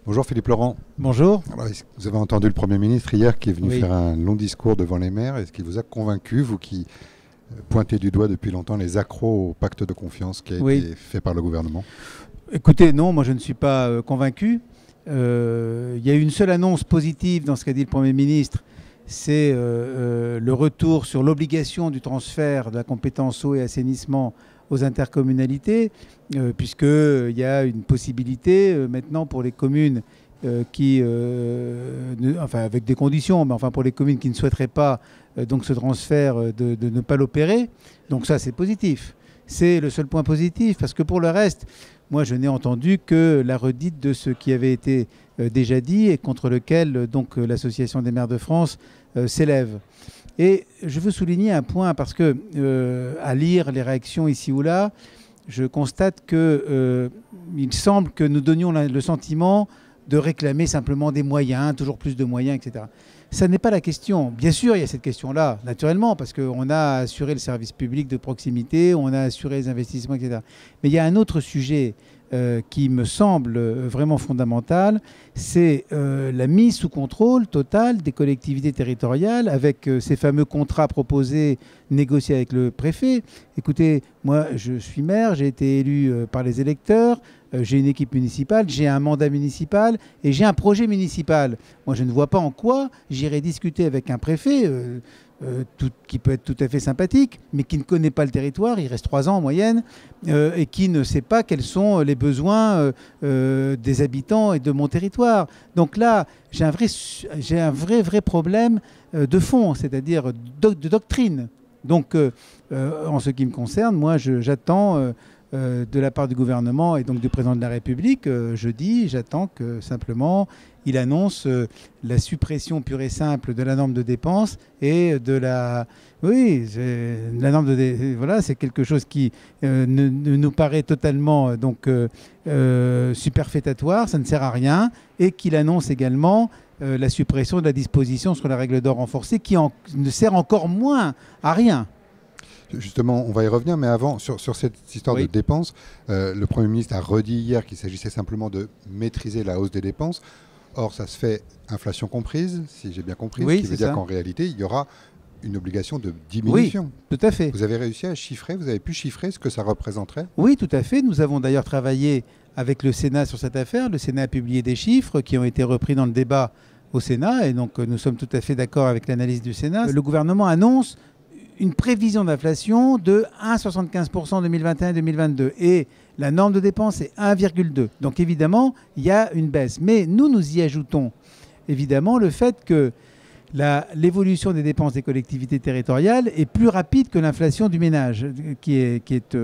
Bonjour Philippe Laurent. Bonjour. Alors, vous avez entendu le Premier ministre hier qui est venu Oui. faire un long discours devant les maires. Est-ce qu'il vous a convaincu, vous qui pointez du doigt depuis longtemps les accros au pacte de confiance qui a été fait par le gouvernement? Écoutez, non, moi je ne suis pas convaincu. Il y a eu une seule annonce positive dans ce qu'a dit le Premier ministre, c'est le retour sur l'obligation du transfert de la compétence eau et assainissement aux intercommunalités, puisqu'il y a une possibilité maintenant pour les communes enfin avec des conditions, mais enfin pour les communes qui ne souhaiteraient pas donc ce transfert de ne pas l'opérer. Donc ça c'est positif. C'est le seul point positif, parce que pour le reste, moi je n'ai entendu que la redite de ce qui avait été déjà dit et contre lequel donc l'Association des maires de France s'élève. Et je veux souligner un point, parce que à lire les réactions ici ou là, je constate qu'il semble que nous donnions le sentiment de réclamer simplement des moyens, toujours plus de moyens, etc. Ça n'est pas la question. Bien sûr, il y a cette question-là, naturellement, parce qu'on a assuré le service public de proximité, on a assuré les investissements, etc. Mais il y a un autre sujet qui me semble vraiment fondamental, c'est la mise sous contrôle totale des collectivités territoriales avec ces fameux contrats proposés, négociés avec le préfet. Écoutez, moi je suis maire, j'ai été élu par les électeurs, j'ai une équipe municipale, j'ai un mandat municipal et j'ai un projet municipal. Moi je ne vois pas en quoi j'irai discuter avec un préfet qui peut être tout à fait sympathique, mais qui ne connaît pas le territoire, il reste 3 ans en moyenne, et qui ne sait pas quels sont les besoins des habitants et de mon territoire. Donc là, j'ai un vrai problème de fond, c'est-à-dire de doctrine. Donc, en ce qui me concerne, moi, j'attends de la part du gouvernement et donc du président de la République, j'attends que simplement il annonce la suppression pure et simple de la norme de dépenses et de la... Oui, la norme de... Voilà, c'est quelque chose qui nous paraît totalement superfétatoire, ça ne sert à rien, et qu'il annonce également la suppression de la disposition sur la règle d'or renforcée qui ne sert encore moins à rien. Justement, on va y revenir, mais avant, sur cette histoire de dépenses, le Premier ministre a redit hier qu'il s'agissait simplement de maîtriser la hausse des dépenses. Or, ça se fait inflation comprise, si j'ai bien compris, ce qui veut dire qu'en réalité, il y aura une obligation de diminution. Oui, tout à fait. Vous avez réussi à chiffrer, vous avez pu chiffrer ce que ça représenterait? Oui, tout à fait. Nous avons d'ailleurs travaillé avec le Sénat sur cette affaire. Le Sénat a publié des chiffres qui ont été repris dans le débat au Sénat, et donc nous sommes tout à fait d'accord avec l'analyse du Sénat. Le gouvernement annonce une prévision d'inflation de 1,75% en 2021 et 2022. Et la norme de dépense est 1,2. Donc évidemment, il y a une baisse. Mais nous y ajoutons évidemment le fait que l'évolution des dépenses des collectivités territoriales est plus rapide que l'inflation du ménage qui est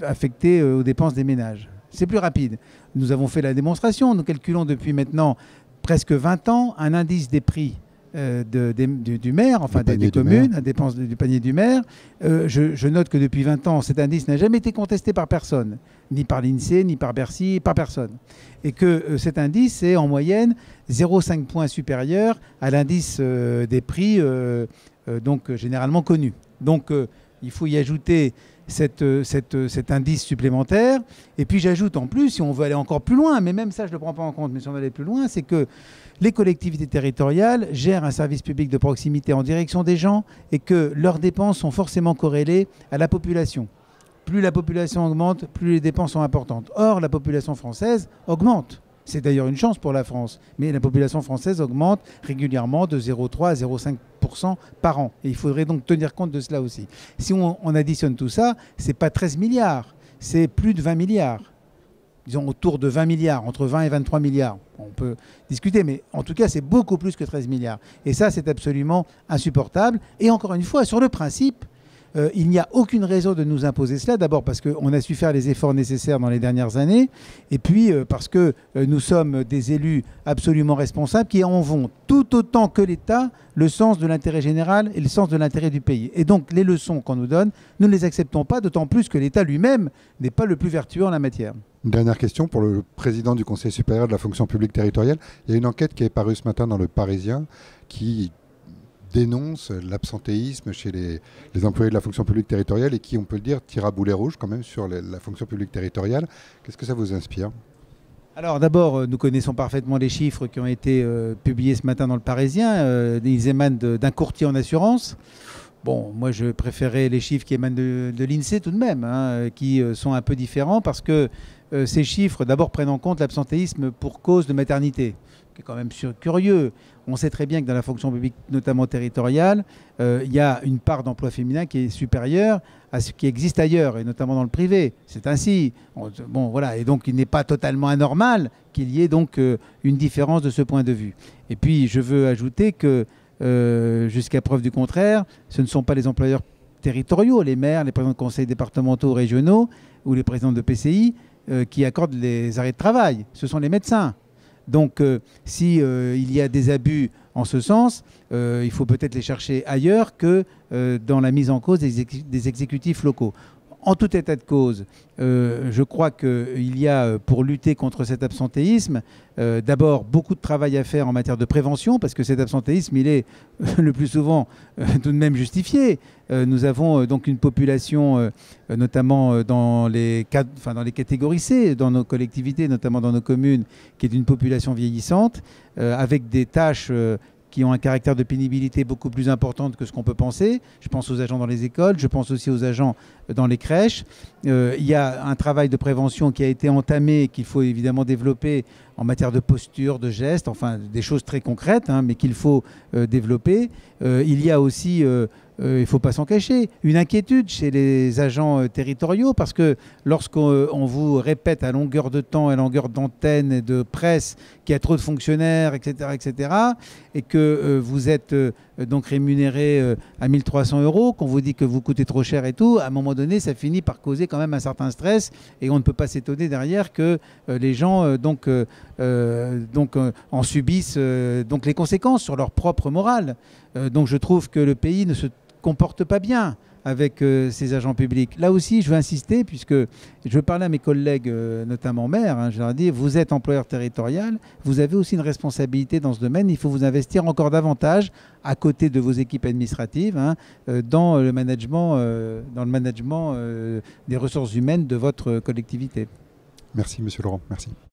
affectée aux dépenses des ménages. C'est plus rapide. Nous avons fait la démonstration. Nous calculons depuis maintenant presque 20 ans un indice des prix du maire, enfin des communes, à dépenses du panier du maire. Je note que depuis 20 ans, cet indice n'a jamais été contesté par personne, ni par l'INSEE, ni par Bercy, par personne. Et que cet indice est en moyenne 0,5 points supérieur à l'indice des prix donc généralement connu. Donc il faut y ajouter cet indice supplémentaire. Et puis j'ajoute en plus, si on veut aller encore plus loin, mais même ça je ne le prends pas en compte, mais si on veut aller plus loin, c'est que les collectivités territoriales gèrent un service public de proximité en direction des gens et que leurs dépenses sont forcément corrélées à la population. Plus la population augmente, plus les dépenses sont importantes. Or, la population française augmente. C'est d'ailleurs une chance pour la France. Mais la population française augmente régulièrement de 0,3 à 0,5% par an. Et il faudrait donc tenir compte de cela aussi. Si on additionne tout ça, ce n'est pas 13 milliards, c'est plus de 20 milliards. Disons autour de 20 milliards, entre 20 et 23 milliards. On peut discuter, mais en tout cas, c'est beaucoup plus que 13 milliards. Et ça, c'est absolument insupportable. Et encore une fois, sur le principe, il n'y a aucune raison de nous imposer cela. D'abord parce qu'on a su faire les efforts nécessaires dans les dernières années. Et puis parce que nous sommes des élus absolument responsables qui en vont tout autant que l'État le sens de l'intérêt général et le sens de l'intérêt du pays. Et donc les leçons qu'on nous donne, nous ne les acceptons pas, d'autant plus que l'État lui-même n'est pas le plus vertueux en la matière. Une dernière question pour le président du Conseil supérieur de la fonction publique territoriale. Il y a une enquête qui est parue ce matin dans Le Parisien qui dénonce l'absentéisme chez les employés de la fonction publique territoriale et qui, on peut le dire, tire à boulet rouge quand même sur la fonction publique territoriale. Qu'est-ce que ça vous inspire ? Alors d'abord, nous connaissons parfaitement les chiffres qui ont été publiés ce matin dans le Parisien. Ils émanent d'un courtier en assurance. Bon, moi je préférais les chiffres qui émanent de l'INSEE tout de même, hein, qui sont un peu différents parce que ces chiffres d'abord prennent en compte l'absentéisme pour cause de maternité, qui est quand même curieux. On sait très bien que dans la fonction publique, notamment territoriale, il y a une part d'emploi féminin qui est supérieure à ce qui existe ailleurs, et notamment dans le privé. C'est ainsi. Bon, voilà. Et donc, il n'est pas totalement anormal qu'il y ait donc une différence de ce point de vue. Et puis, je veux ajouter que, jusqu'à preuve du contraire, ce ne sont pas les employeurs territoriaux, les maires, les présidents de conseils départementaux, régionaux ou les présidents de PCI qui accordent les arrêts de travail. Ce sont les médecins. Donc, si il y a des abus en ce sens, il faut peut-être les chercher ailleurs que dans la mise en cause des exécutifs locaux. En tout état de cause, je crois qu'il y a, pour lutter contre cet absentéisme, d'abord beaucoup de travail à faire en matière de prévention, parce que cet absentéisme, il est le plus souvent tout de même justifié. Nous avons donc une population, notamment dans les catégories C, dans nos collectivités, notamment dans nos communes, qui est une population vieillissante, avec des tâches qui ont un caractère de pénibilité beaucoup plus importante que ce qu'on peut penser. Je pense aux agents dans les écoles, je pense aussi aux agents dans les crèches. Il y a un travail de prévention qui a été entamé et qu'il faut évidemment développer en matière de posture, de gestes, enfin des choses très concrètes, hein, mais qu'il faut développer. Il y a aussi, il ne faut pas s'en cacher, une inquiétude chez les agents territoriaux, parce que lorsqu'on vous répète à longueur de temps, à longueur d'antenne et de presse qu'il y a trop de fonctionnaires, etc., et que vous êtes donc rémunéré à 1 300 €, qu'on vous dit que vous coûtez trop cher et tout, à un moment donné, ça finit par causer quand même un certain stress, et on ne peut pas s'étonner derrière que les gens en subissent donc les conséquences sur leur propre morale. Donc je trouve que le pays ne se comporte pas bien avec ces agents publics. Là aussi, je veux insister, puisque je veux parler à mes collègues, notamment maires, hein, je leur dis, vous êtes employeur territorial, vous avez aussi une responsabilité dans ce domaine, il faut vous investir encore davantage à côté de vos équipes administratives, hein, dans le management des ressources humaines de votre collectivité. Merci, Monsieur Laurent. Merci.